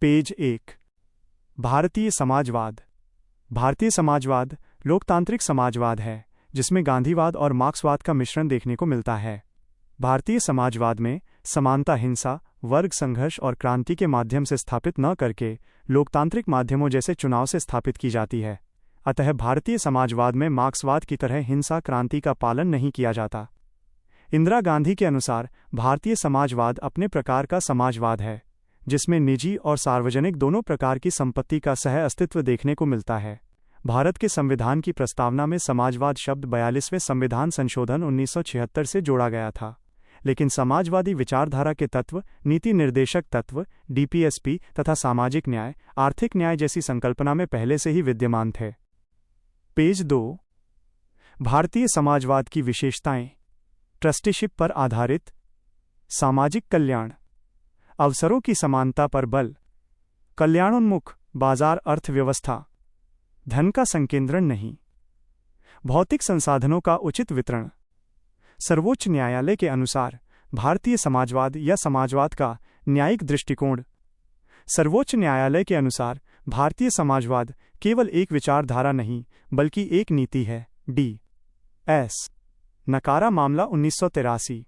Page 1। भारतीय समाजवाद। भारतीय समाजवाद लोकतांत्रिक समाजवाद है जिसमें गांधीवाद और मार्क्सवाद का मिश्रण देखने को मिलता है। भारतीय समाजवाद में समानता हिंसा, वर्ग संघर्ष और क्रांति के माध्यम से स्थापित न करके लोकतांत्रिक माध्यमों जैसे चुनाव से स्थापित की जाती है। अतः भारतीय समाजवाद में मार्क्सवाद की तरह हिंसा क्रांति का पालन नहीं किया जाता। इंदिरा गांधी के अनुसार भारतीय समाजवाद अपने प्रकार का समाजवाद है जिसमें निजी और सार्वजनिक दोनों प्रकार की संपत्ति का सह अस्तित्व देखने को मिलता है। भारत के संविधान की प्रस्तावना में समाजवाद शब्द 42वें संविधान संशोधन 1976 से जोड़ा गया था, लेकिन समाजवादी विचारधारा के तत्व, नीति निर्देशक तत्व, डीपीएसपी तथा सामाजिक न्याय, आर्थिक न्याय जैसी संकल्पना में पहले से ही विद्यमान थे। पेज 2। भारतीय समाजवाद की विशेषताएं। ट्रस्टीशिप पर आधारित, सामाजिक कल्याण, अवसरों की समानता पर बल, कल्याणोन्मुख बाजार अर्थव्यवस्था, धन का संकेंद्रण नहीं, भौतिक संसाधनों का उचित वितरण। सर्वोच्च न्यायालय के अनुसार भारतीय समाजवाद या समाजवाद का न्यायिक दृष्टिकोण। सर्वोच्च न्यायालय के अनुसार भारतीय समाजवाद केवल एक विचारधारा नहीं बल्कि एक नीति है। डी.एस. नकारा मामला 1983।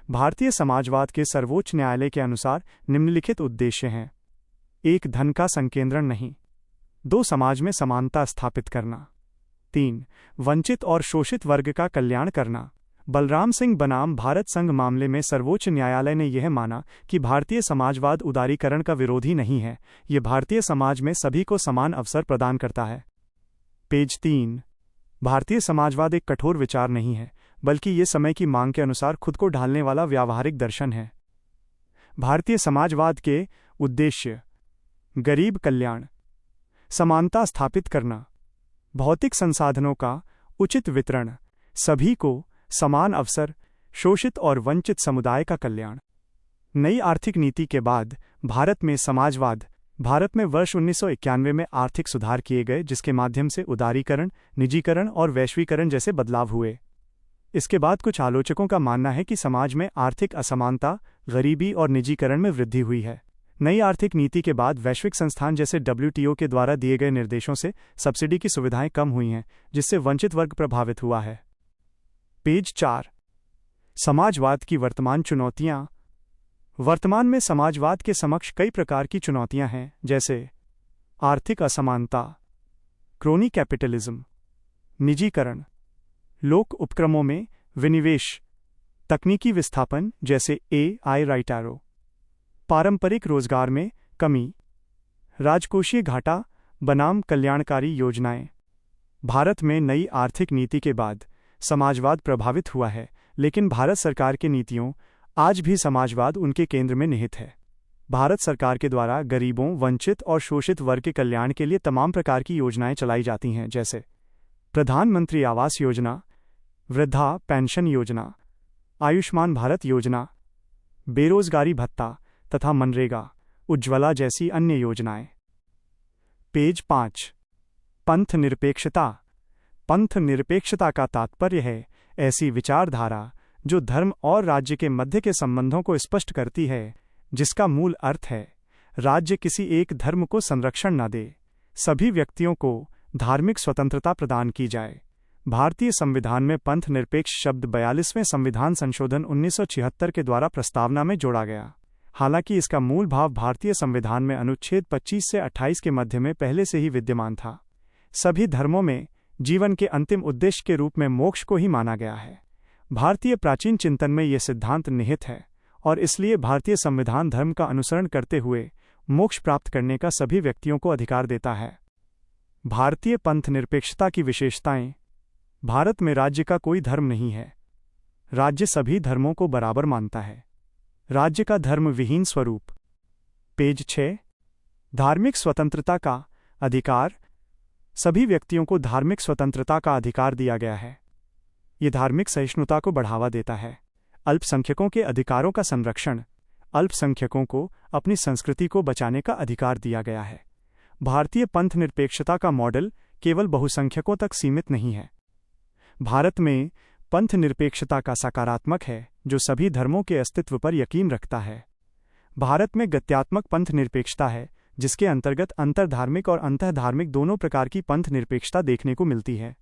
भारतीय समाजवाद के सर्वोच्च न्यायालय के अनुसार निम्नलिखित उद्देश्य हैं। 1. धन का संकेंद्रण नहीं। 2. समाज में समानता स्थापित करना। 3. वंचित और शोषित वर्ग का कल्याण करना। बलराम सिंह बनाम भारत संघ मामले में सर्वोच्च न्यायालय ने यह माना कि भारतीय समाजवाद उदारीकरण का विरोधी नहीं है, यह भारतीय समाज में सभी को समान अवसर प्रदान करता है। पेज 3। भारतीय समाजवाद एक कठोर विचार नहीं है बल्कि ये समय की मांग के अनुसार खुद को ढालने वाला व्यावहारिक दर्शन है। भारतीय समाजवाद के उद्देश्य: गरीब कल्याण, समानता स्थापित करना, भौतिक संसाधनों का उचित वितरण, सभी को समान अवसर, शोषित और वंचित समुदाय का कल्याण। नई आर्थिक नीति के बाद भारत में समाजवाद। भारत में वर्ष 1991 में आर्थिक सुधार किए गए जिसके माध्यम से उदारीकरण, निजीकरण और वैश्वीकरण जैसे बदलाव हुए। इसके बाद कुछ आलोचकों का मानना है कि समाज में आर्थिक असमानता, गरीबी और निजीकरण में वृद्धि हुई है। नई आर्थिक नीति के बाद वैश्विक संस्थान जैसे WTO के द्वारा दिए गए निर्देशों से सब्सिडी की सुविधाएं कम हुई हैं जिससे वंचित वर्ग प्रभावित हुआ है। पेज 4। समाजवाद की वर्तमान चुनौतियां। वर्तमान में समाजवाद के समक्ष कई प्रकार की चुनौतियां हैं, जैसे आर्थिक असमानता, क्रोनी कैपिटलिज्म, निजीकरण, लोक उपक्रमों में विनिवेश, तकनीकी विस्थापन जैसे AI राइट एरो, पारंपरिक रोजगार में कमी, राजकोषीय घाटा बनाम कल्याणकारी योजनाएं। भारत में नई आर्थिक नीति के बाद समाजवाद प्रभावित हुआ है, लेकिन भारत सरकार की नीतियों आज भी समाजवाद उनके केंद्र में निहित है। भारत सरकार के द्वारा गरीबों, वंचित और शोषित वर्ग के कल्याण के लिए तमाम प्रकार की योजनाएं चलाई जाती हैं, जैसे प्रधानमंत्री आवास योजना, वृद्धा पेंशन योजना, आयुष्मान भारत योजना, बेरोजगारी भत्ता तथा मनरेगा, उज्ज्वला जैसी अन्य योजनाएं। पेज 5। पंथ निरपेक्षता। पंथ निरपेक्षता का तात्पर्य है ऐसी विचारधारा जो धर्म और राज्य के मध्य के संबंधों को स्पष्ट करती है, जिसका मूल अर्थ है राज्य किसी एक धर्म को संरक्षण न दे, सभी व्यक्तियों को धार्मिक स्वतंत्रता प्रदान की जाए। भारतीय संविधान में पंथ निरपेक्ष शब्द 42वें संविधान संशोधन 1976 के द्वारा प्रस्तावना में जोड़ा गया। हालांकि इसका मूल भाव भारतीय संविधान में अनुच्छेद 25 से 28 के मध्य में पहले से ही विद्यमान था। सभी धर्मों में जीवन के अंतिम उद्देश्य के रूप में मोक्ष को ही माना गया है। भारतीय प्राचीन चिंतन में यह सिद्धांत निहित है और इसलिए भारतीय संविधान धर्म का अनुसरण करते हुए मोक्ष प्राप्त करने का सभी व्यक्तियों को अधिकार देता है। भारतीय पंथ निरपेक्षता की विशेषताएं। भारत में राज्य का कोई धर्म नहीं है। राज्य सभी धर्मों को बराबर मानता है। राज्य का धर्म विहीन स्वरूप। पेज 6। धार्मिक स्वतंत्रता का अधिकार। सभी व्यक्तियों को धार्मिक स्वतंत्रता का अधिकार दिया गया है। यह धार्मिक सहिष्णुता को बढ़ावा देता है। अल्पसंख्यकों के अधिकारों का संरक्षण। अल्पसंख्यकों को अपनी संस्कृति को बचाने का अधिकार दिया गया है। भारतीय पंथ निरपेक्षता का मॉडल केवल बहुसंख्यकों तक सीमित नहीं है। भारत में पंथ निरपेक्षता का सकारात्मक है जो सभी धर्मों के अस्तित्व पर यकीन रखता है। भारत में गत्यात्मक पंथ निरपेक्षता है, जिसके अंतर्गत अंतर्धार्मिक और अंतःधार्मिक दोनों प्रकार की पंथ निरपेक्षता देखने को मिलती है।